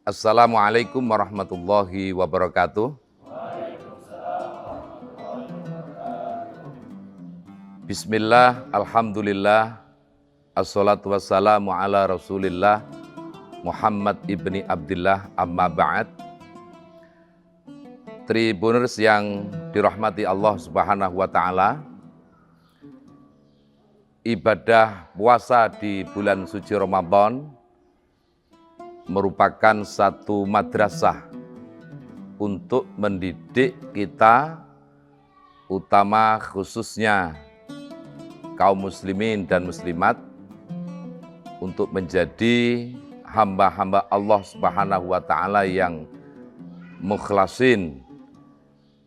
Assalamualaikum warahmatullahi wabarakatuh. Bismillah, alhamdulillah, assalatu wassalamu ala rasulillah, Muhammad ibni Abdillah, amma ba'd. Tribuners yang dirahmati Allah subhanahu wa ta'ala, ibadah puasa di bulan suci Ramadan merupakan satu madrasah untuk mendidik kita, utama khususnya kaum muslimin dan muslimat, untuk menjadi hamba-hamba Allah subhanahu wa ta'ala yang mukhlasin,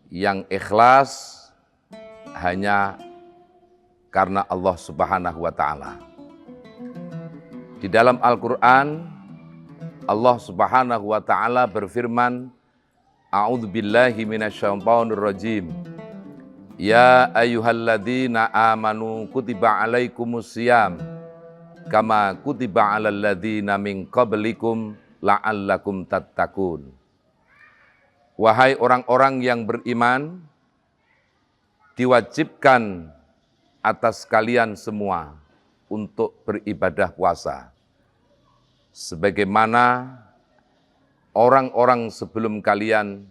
yang ikhlas hanya karena Allah subhanahu wa ta'ala. Di dalam Al-Quran, Allah subhanahu wa ta'ala berfirman, A'udzubillahi minasyaitonir rajim. Ya ayyuhalladzina amanu kutiba alaikumusiyam kama kutiba alal ladzina min qablikum la'allakum tattaqun. Wahai orang-orang yang beriman, diwajibkan atas kalian semua untuk beribadah puasa, sebagaimana orang-orang sebelum kalian,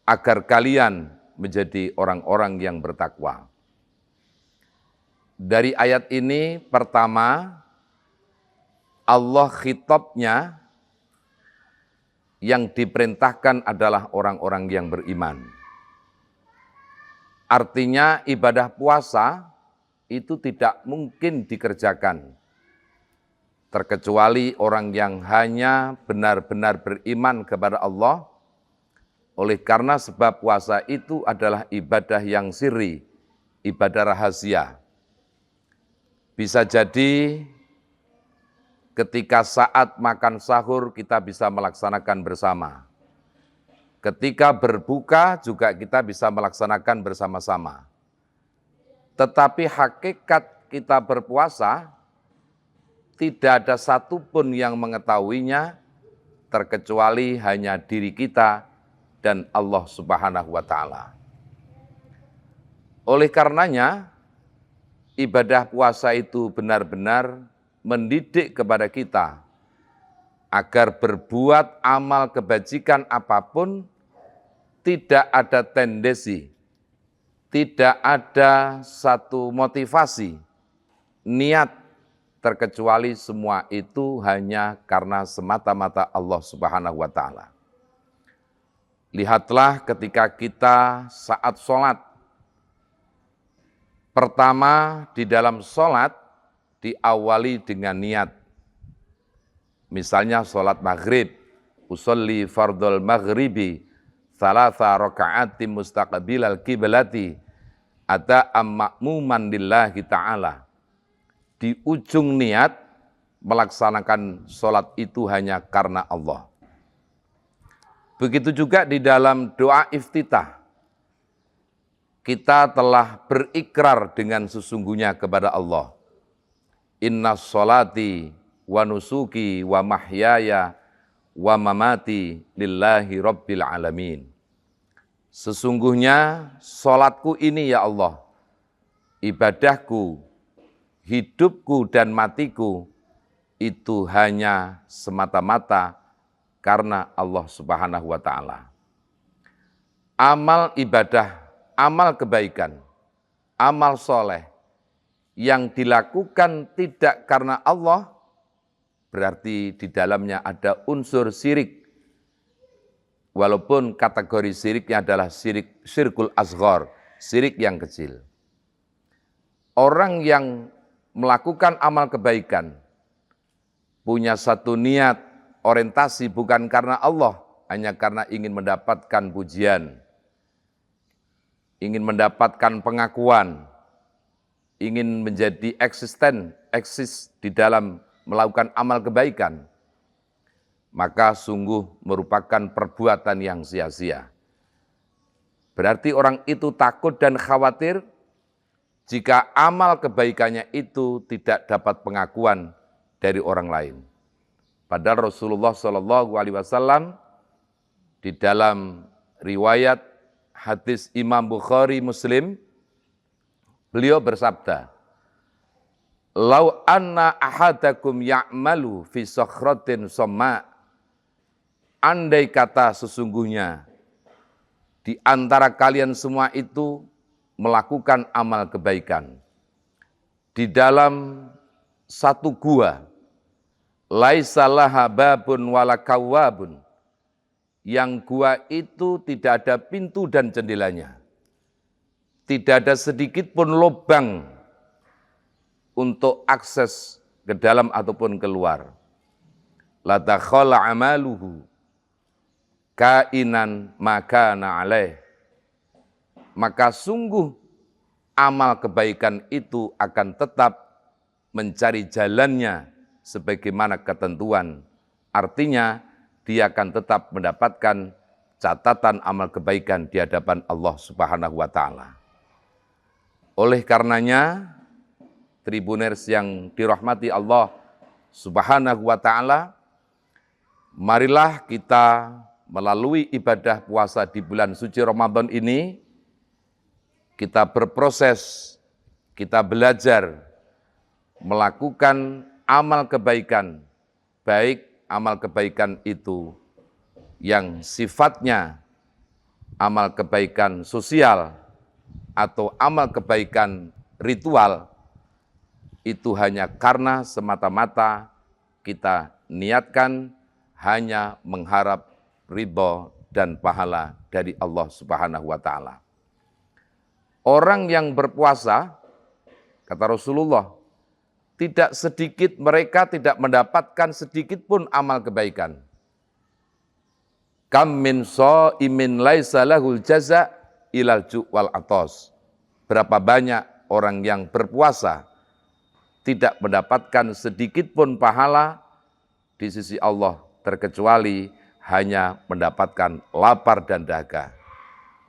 agar kalian menjadi orang-orang yang bertakwa. Dari ayat ini, pertama, Allah khitabnya yang diperintahkan adalah orang-orang yang beriman. Artinya ibadah puasa itu tidak mungkin dikerjakan terkecuali orang yang hanya benar-benar beriman kepada Allah. Oleh karena sebab puasa itu adalah ibadah yang sirri, ibadah rahasia. Bisa jadi ketika saat makan sahur kita bisa melaksanakan bersama. Ketika berbuka juga kita bisa melaksanakan bersama-sama. Tetapi hakikat kita berpuasa tidak ada satupun yang mengetahuinya terkecuali hanya diri kita dan Allah subhanahu wa ta'ala. Oleh karenanya, ibadah puasa itu benar-benar mendidik kepada kita agar berbuat amal kebajikan apapun tidak ada tendensi, tidak ada satu motivasi, niat, terkecuali semua itu hanya karena semata-mata Allah subhanahu wa ta'ala. Lihatlah ketika kita saat sholat. Pertama, di dalam sholat diawali dengan niat. Misalnya sholat maghrib, usolli fardul maghribi, thalatha raka'atim mustaqbilal qiblati, ata amma'muman lillahi ta'ala. Di ujung niat melaksanakan sholat itu hanya karena Allah. Begitu juga di dalam doa iftitah. Kita telah berikrar dengan sesungguhnya kepada Allah. Inna sholati wa nusuki wa mahyaya wa mamati lillahi rabbil alamin. Sesungguhnya sholatku ini ya Allah, ibadahku, hidupku dan matiku itu hanya semata-mata karena Allah subhanahu wa ta'ala. Amal ibadah, amal kebaikan, amal soleh yang dilakukan tidak karena Allah, berarti di dalamnya ada unsur syirik. Walaupun kategori syiriknya adalah syirkul asghar, syirik yang kecil. Orang yang melakukan amal kebaikan, punya satu niat, orientasi bukan karena Allah, hanya karena ingin mendapatkan pujian, ingin mendapatkan pengakuan, ingin menjadi eksis di dalam melakukan amal kebaikan, maka sungguh merupakan perbuatan yang sia-sia. Berarti orang itu takut dan khawatir jika amal kebaikannya itu tidak dapat pengakuan dari orang lain. Padahal Rasulullah SAW di dalam riwayat hadis Imam Bukhari Muslim, beliau bersabda, "Lau anna ahadakum ya'malu fi sakhratin somma." Andai kata sesungguhnya di antara kalian semua itu melakukan amal kebaikan di dalam satu gua, laisa laha babun wala kawwabun, yang gua itu tidak ada pintu dan jendelanya, tidak ada sedikit pun lubang untuk akses ke dalam ataupun keluar. La dakhala amaluhu kainan makana alaih. Maka sungguh amal kebaikan itu akan tetap mencari jalannya sebagaimana ketentuan. Artinya dia akan tetap mendapatkan catatan amal kebaikan di hadapan Allah Subhanahu wa taala. Oleh karenanya, Tribuners yang dirahmati Allah Subhanahu wa taala, marilah kita melalui ibadah puasa di bulan suci Ramadan ini, kita berproses, kita belajar melakukan amal kebaikan, baik amal kebaikan itu yang sifatnya amal kebaikan sosial atau amal kebaikan ritual, itu hanya karena semata-mata kita niatkan hanya mengharap ridho dan pahala dari Allah Subhanahu wa taala. Orang yang berpuasa, kata Rasulullah, tidak sedikit mereka tidak mendapatkan sedikit pun amal kebaikan. Kam min shaimin laisa lahul jaza ilal ju' wal atos. Berapa banyak orang yang berpuasa tidak mendapatkan sedikit pun pahala di sisi Allah, terkecuali hanya mendapatkan lapar dan dahaga.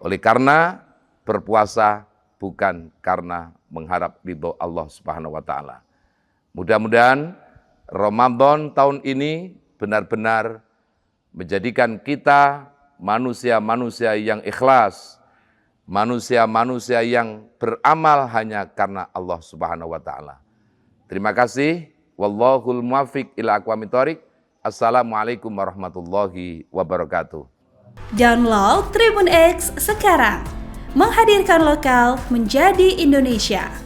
Oleh karena berpuasa bukan karena mengharap ridho Allah Subhanahu wa taala. Mudah-mudahan Ramadan tahun ini benar-benar menjadikan kita manusia-manusia yang ikhlas, manusia-manusia yang beramal hanya karena Allah Subhanahu wa taala. Terima kasih. Wallahul muwaffiq ila aqwamit thoriq. Assalamualaikum warahmatullahi wabarakatuh. Download Tribun X sekarang, menghadirkan lokal menjadi Indonesia.